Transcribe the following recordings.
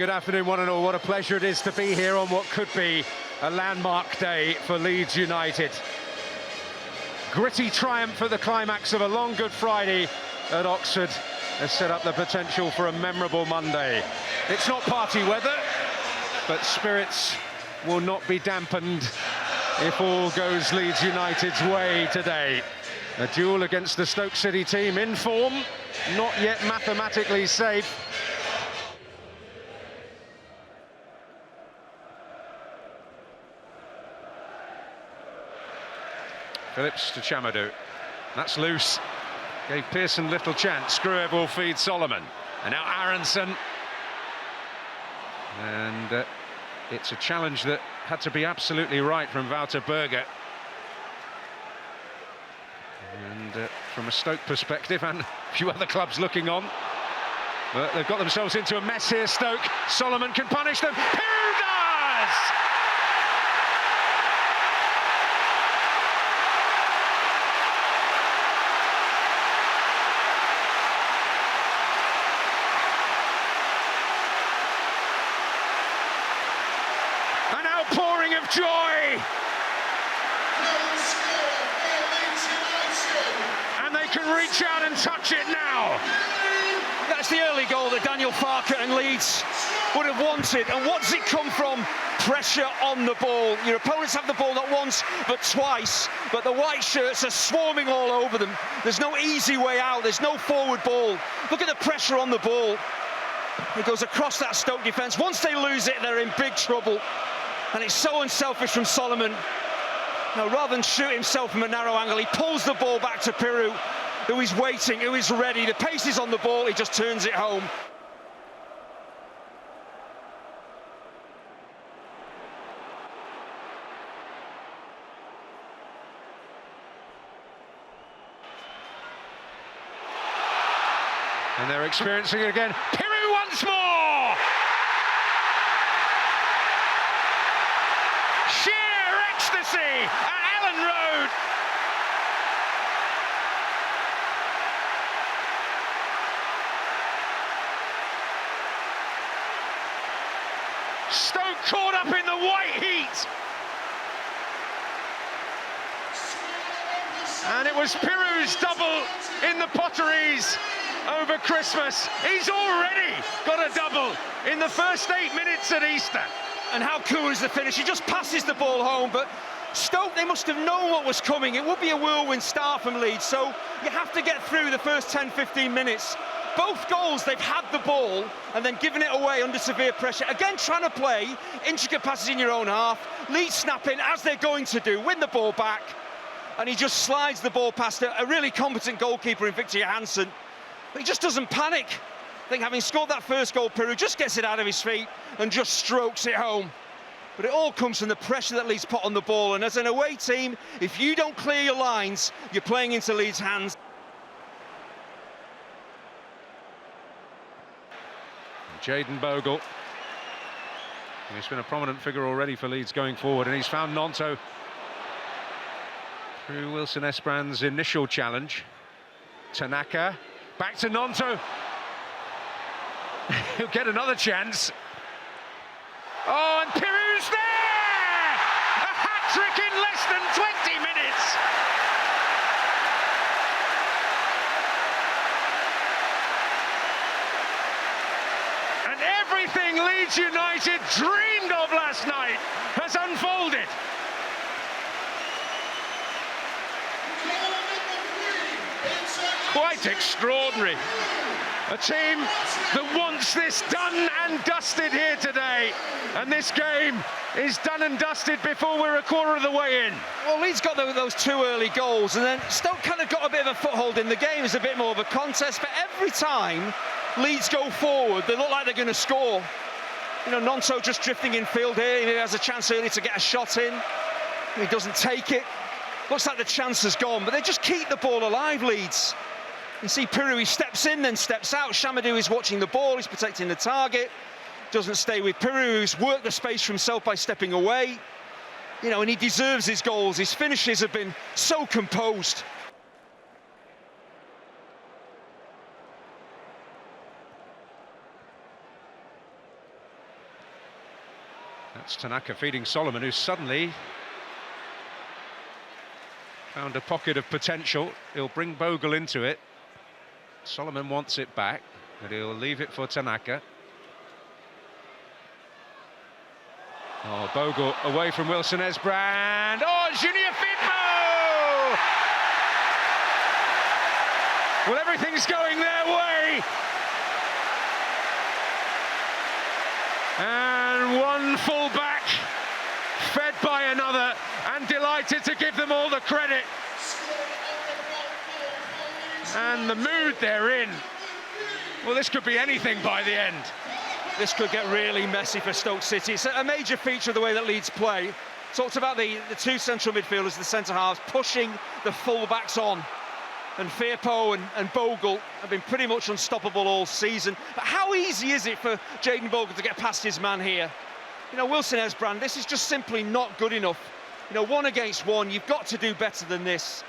Good afternoon, one and all. What a pleasure it is to be here on what could be a landmark day for Leeds United. Gritty triumph at the climax of a long Good Friday at Oxford has set up the potential for a memorable Monday. It's not party weather, but spirits will not be dampened if all goes Leeds United's way today. A duel against the Stoke City team in form, not yet mathematically safe. Phillips to Chamadou. That's loose. Gave Pearson little chance. Skruev will feed Solomon. And now Aronson. And it's a challenge that had to be absolutely right from Wouter Berger. And from a Stoke perspective, and a few other clubs looking on. But they've got themselves into a mess here, Stoke. Solomon can punish them. Piroe does! An outpouring of joy! And they can reach out and touch it now. That's the early goal that Daniel Farke and Leeds would have wanted. And what does it come from? Pressure on the ball. Your opponents have the ball not once, but twice. But the white shirts are swarming all over them. There's no easy way out. There's no forward ball. Look at the pressure on the ball. It goes across that Stoke defence. Once they lose it, they're in big trouble. And it's so unselfish from Solomon. Now, rather than shoot himself from a narrow angle, he pulls the ball back to Piroe, who is waiting, who is ready. The pace is on the ball, he just turns it home. And they're experiencing it again. Piroe once more! Sheer ecstasy at Ellen Road. Stoke caught up in the white heat. And it was Piroe's double in the Potteries over Christmas. He's already got a double in the first 8 minutes at Easter. And how cool is the finish? He just passes the ball home, but Stoke, they must have known what was coming. It would be a whirlwind start from Leeds, so you have to get through the first 10-15 minutes. Both goals, they've had the ball and then given it away under severe pressure. Again, trying to play intricate passes in your own half. Leeds snapping, as they're going to do, win the ball back. And he just slides the ball past a really competent goalkeeper in Victor Johansson. But he just doesn't panic. I think having scored that first goal, Piroe just gets it out of his feet and just strokes it home. But it all comes from the pressure that Leeds put on the ball. And as an away team, if you don't clear your lines, you're playing into Leeds' hands. Jayden Bogle. He's been a prominent figure already for Leeds going forward, and he's found Gnonto through Wilson Esperan's initial challenge. Tanaka, back to Gnonto. He'll get another chance. Oh, and Piroe's there! A hat-trick in less than 20 minutes! And everything Leeds United dreamed of last night has unfolded. Quite extraordinary. A team that wants this done and dusted here today. And this game is done and dusted before we're a quarter of the way in. Well, Leeds got those two early goals, and then Stoke kind of got a bit of a foothold in the game. It's a bit more of a contest, but every time Leeds go forward, they look like they're going to score. You know, Gnonto just drifting in field here. He has a chance early to get a shot in. He doesn't take it. Looks like the chance has gone, but they just keep the ball alive, Leeds. You see Piroe, he steps in, then steps out. Chamadou is watching the ball, he's protecting the target. Doesn't stay with Piroe, who's worked the space for himself by stepping away. You know, and he deserves his goals. His finishes have been so composed. It's Tanaka feeding Solomon, who's suddenly found a pocket of potential. He'll bring Bogle into it. Solomon wants it back, but he'll leave it for Tanaka. Oh, Bogle away from Wilson Esbrand. Oh, Junior Firpo! Well, everything's going their way. And one full back, fed by another, and delighted to give them all the credit. And the mood they're in. Well, this could be anything by the end. This could get really messy for Stoke City. It's a major feature of the way that Leeds play. Talked about the two central midfielders, the centre-halves, pushing the full-backs on. And Firpo and Bogle have been pretty much unstoppable all season. But how easy is it for Jayden Bogle to get past his man here? You know, Wilson Esbrand, this is just simply not good enough. You know, 1 against 1, you've got to do better than this.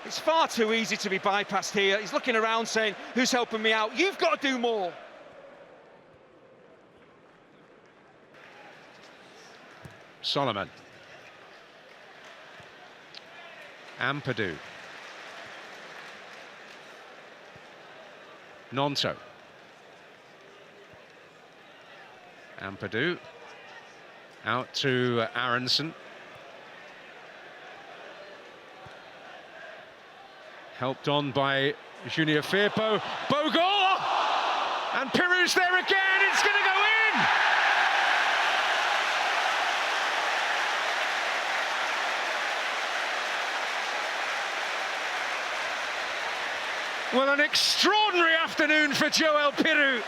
It's far too easy to be bypassed here. He's looking around saying, who's helping me out? You've got to do more. Solomon. Ampadu. Nonto. Ampadu. Out to Aronson. Helped on by Junior Firpo. Bogle! And Piroe's there again. It's going to go in! Well, an extraordinary afternoon for Joel Piroe.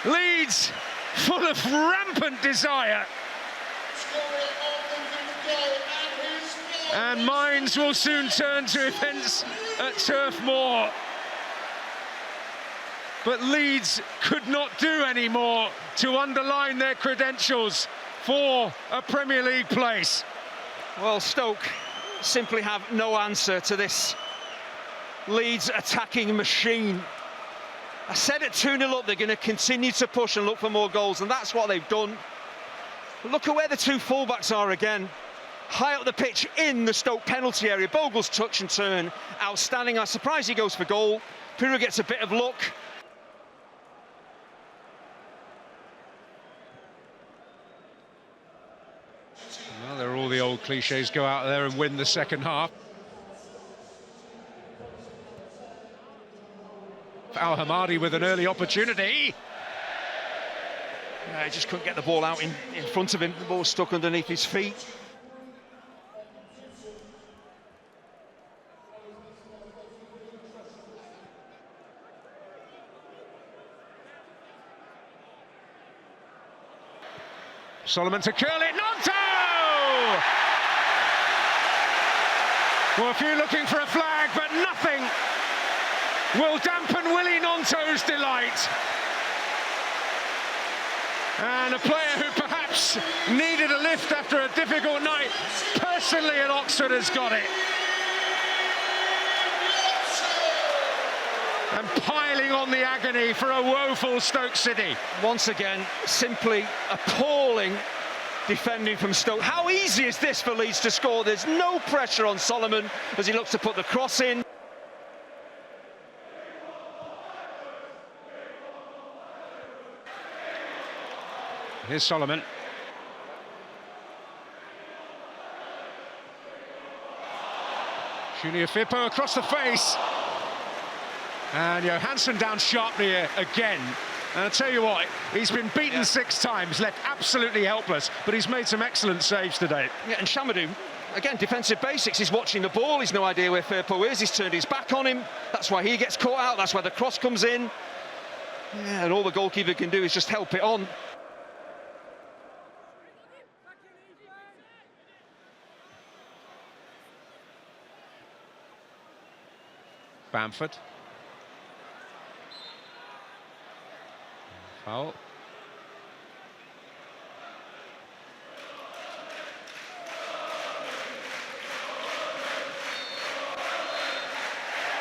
Leeds full of rampant desire. And minds will soon turn to events at Turf Moor. But Leeds could not do any more to underline their credentials for a Premier League place. Well, Stoke simply have no answer to this Leeds attacking machine. I said at 2-0 up, they're going to continue to push and look for more goals, and that's what they've done. Look at where the two fullbacks are again. High up the pitch in the Stoke penalty area. Bogle's touch and turn, outstanding. I'm surprised he goes for goal. Piroe gets a bit of luck. Well, there are all the old cliches, go out there and win the second half. Al Hamadi with an early opportunity. He just couldn't get the ball out in front of him. The ball was stuck underneath his feet. Solomon to curl it, Nonto! Well, a few looking for a flag, but nothing will dampen Willie Nonto's delight. And a player who perhaps needed a lift after a difficult night, personally at Oxford, has got it. And piling on the agony for a woeful Stoke City. Once again, simply appalling defending from Stoke. How easy is this for Leeds to score? There's no pressure on Solomon as he looks to put the cross in. Here's Solomon. Junior Firpo across the face. And Johansson down sharply again. And I'll tell you what, he's been beaten 6 times, left absolutely helpless, but he's made some excellent saves today. Yeah, and Shamadou, again, defensive basics. He's watching the ball, he's no idea where Firpo is, he's turned his back on him. That's why he gets caught out, that's why the cross comes in. Yeah, and all the goalkeeper can do is just help it on. Bamford. Foul.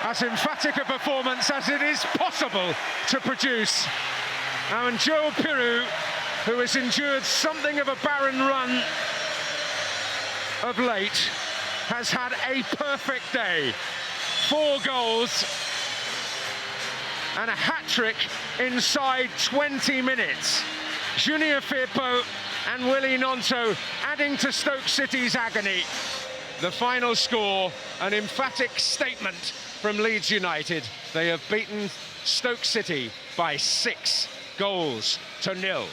As emphatic a performance as it is possible to produce. And Joel Piroe who has endured something of a barren run of late, has had a perfect day. 4 goals and a hat-trick inside 20 minutes. Junior Firpo and Willy Gnonto adding to Stoke City's agony. The final score, an emphatic statement from Leeds United. They have beaten Stoke City by 6 goals to 0.